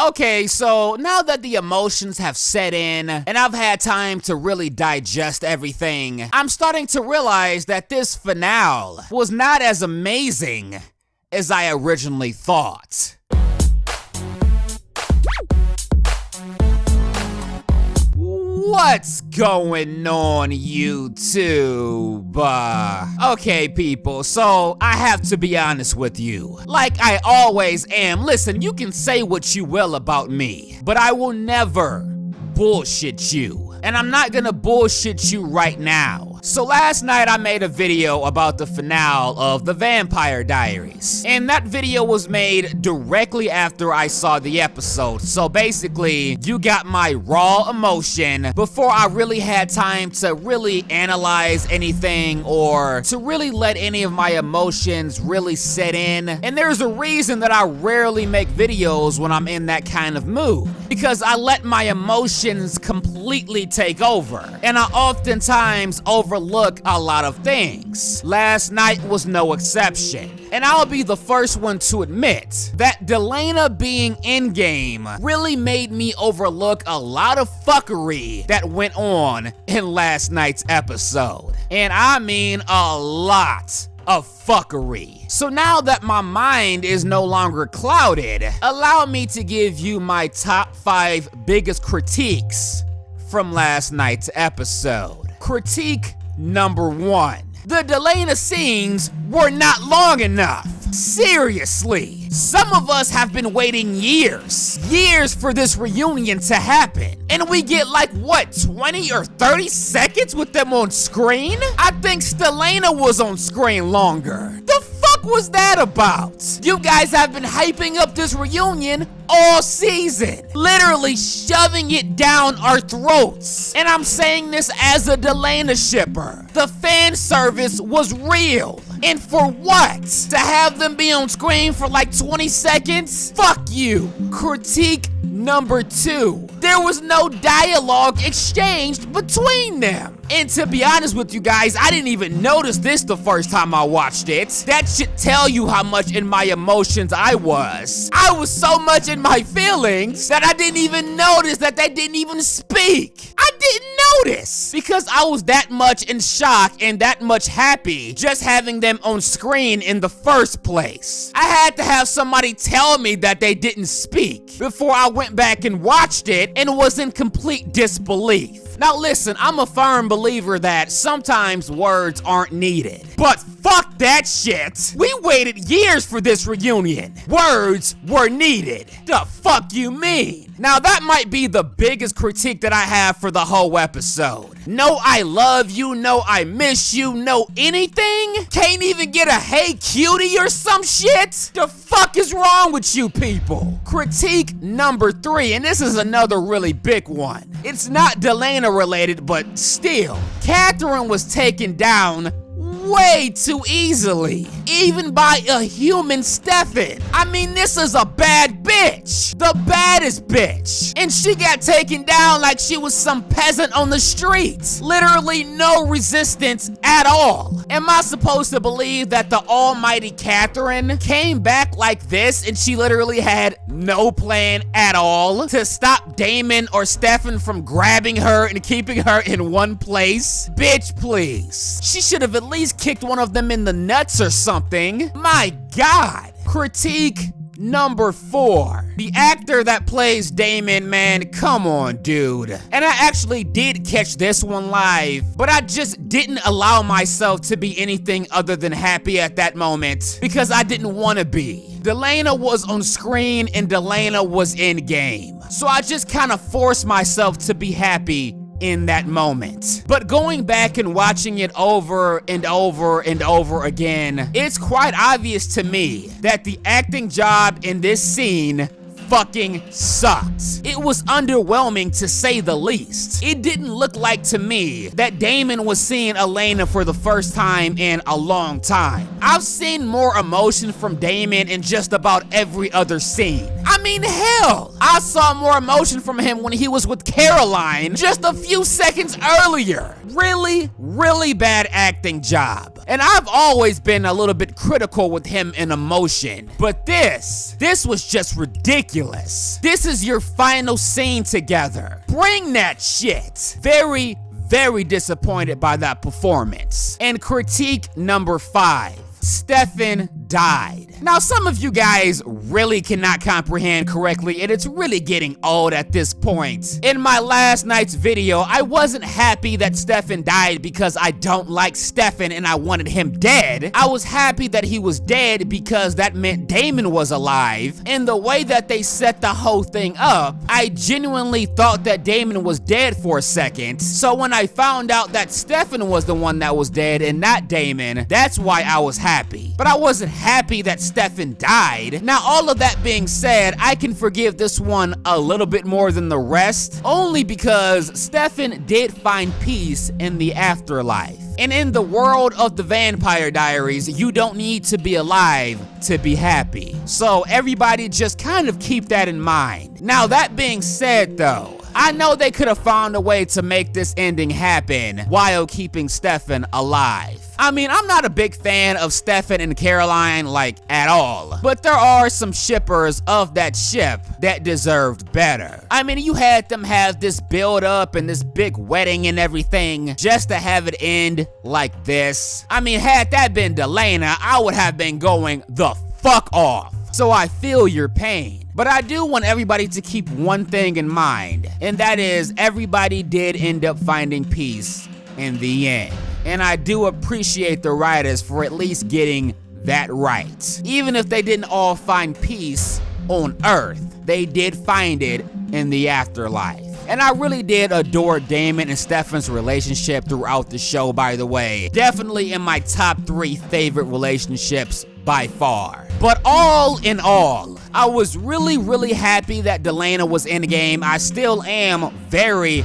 Okay, so now that the emotions have set in and I've had time to really digest everything, I'm starting to realize that this finale was not as amazing as I originally thought. What's going on, YouTube? Okay, people, so I have to be honest with you. Like I always am. Listen, you can say what you will about me, but I will never bullshit you. And I'm not gonna bullshit you right now. So last night I made a video about the finale of The Vampire Diaries. And that video was made directly after I saw the episode. So basically, you got my raw emotion before I really had time to really analyze anything or to really let any of my emotions really set in. And there's a reason that I rarely make videos when I'm in that kind of mood. Because I let my emotions completely take over. And I oftentimes overlook a lot of things. Last night was no exception. And I'll be the first one to admit that Delena being in-game really made me overlook a lot of fuckery that went on in last night's episode. And I mean a lot of fuckery. So now that my mind is no longer clouded, allow me to give you my top 5 biggest critiques from last night's episode. Critique number 1. The Delena scenes were not long enough. Seriously, some of us have been waiting years for this reunion to happen. And we get like, what, 20 or 30 seconds with them on screen? I think Delena was on screen longer. The fuck was that about? You guys have been hyping up this reunion all season, literally shoving it down our throats. And I'm saying this as a Delena shipper. The fan service was real. And for what? To have them be on screen for like 20 seconds? Fuck you. Critique number 2. There was no dialogue exchanged between them. And to be honest with you guys, I didn't even notice this the first time I watched it. That should tell you how much in my emotions I was. I was so much in my feelings that I didn't even notice that they didn't even speak. I didn't notice because I was that much in shock and that much happy just having them on screen in the first place. I had to have somebody tell me that they didn't speak before I went back and watched it and was in complete disbelief. Now listen, I'm a firm believer that sometimes words aren't needed. But fuck that shit. We waited years for this reunion. Words were needed. The fuck you mean? Now that might be the biggest critique that I have for the whole episode. No I love you, no I miss you, no anything? Can't even get a hey cutie or some shit? The fuck is wrong with you people? Critique number 3, and this is another really big one. It's not Delena related, but still. Katherine was taken down way too easily, even by a human Stefan. I mean, this is a bad bitch, the baddest bitch, and she got taken down like she was some peasant on the streets. Literally no resistance at all. Am I supposed to believe that the almighty Katherine came back like this and she literally had no plan at all to stop Damon or Stefan from grabbing her and keeping her in one place? Bitch, please. She should have at least kicked one of them in the nuts or something. My God. Critique number 4. The actor that plays Damon, man, come on, dude. And I actually did catch this one live, but I just didn't allow myself to be anything other than happy at that moment because I didn't want to be. Delena was on screen and Delena was in game. So I just kind of forced myself to be happy in that moment. But going back and watching it over and over and over again, it's quite obvious to me that the acting job in this scene fucking sucked. It was underwhelming to say the least. It didn't look like to me that Damon was seeing Elena for the first time in a long time. I've seen more emotion from Damon in just about every other scene. I mean, hell, I saw more emotion from him when he was with Caroline just a few seconds earlier. Really, really bad acting job. And I've always been a little bit critical with him in emotion. But this was just ridiculous. This is your final scene together. Bring that shit. Very disappointed by that performance. And critique number 5. Stefan died. Now, some of you guys really cannot comprehend correctly, and it's really getting old at this point. In my last night's video, I wasn't happy that Stefan died because I don't like Stefan and I wanted him dead. I was happy that he was dead because that meant Damon was alive. And the way that they set the whole thing up, I genuinely thought that Damon was dead for a second. So when I found out that Stefan was the one that was dead and not Damon, that's why I was happy. But I wasn't happy that Stefan died. Now, all of that being said, I can forgive this one a little bit more than the rest, only because Stefan did find peace in the afterlife. And in the world of the Vampire Diaries, you don't need to be alive to be happy. So everybody just kind of keep that in mind. Now, that being said though, I know they could have found a way to make this ending happen while keeping Stefan alive. I mean, I'm not a big fan of Stefan and Caroline, like, at all. But there are some shippers of that ship that deserved better. I mean, you had them have this build up and this big wedding and everything just to have it end like this. I mean, had that been Delena, I would have been going the fuck off. So I feel your pain. But I do want everybody to keep one thing in mind, and that is everybody did end up finding peace in the end. And I do appreciate the writers for at least getting that right. Even if they didn't all find peace on Earth, they did find it in the afterlife. And I really did adore Damon and Stefan's relationship throughout the show, by the way. Definitely in my top 3 favorite relationships by far. But all in all, I was really happy that Delena was in the game. I still am very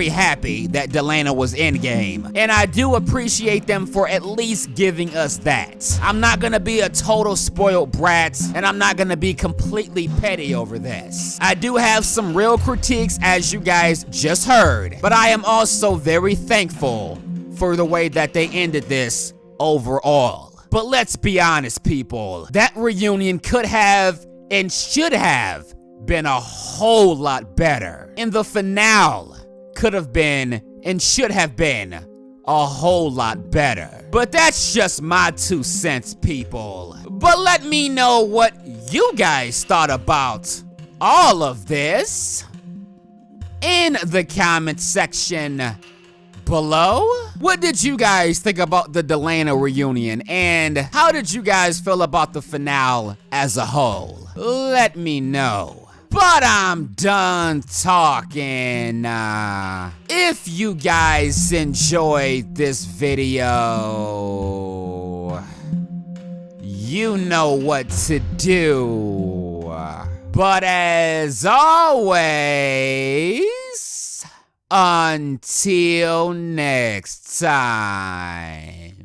happy that Delena was in game. And I do appreciate them for at least giving us that. I'm not gonna be a total spoiled brat, and I'm not gonna be completely petty over this. I do have some real critiques, as you guys just heard, but I am also very thankful for the way that they ended this overall. But let's be honest, people, that reunion could have and should have been a whole lot better. And the finale could have been and should have been a whole lot better. But that's just my 2 cents, people. But let me know what you guys thought about all of this in the comment section below. What did you guys think about the Delena reunion, and how did you guys feel about the finale as a whole? Let me know. But I'm done talking. If you guys enjoyed this video, you know what to do. But as always, until next time.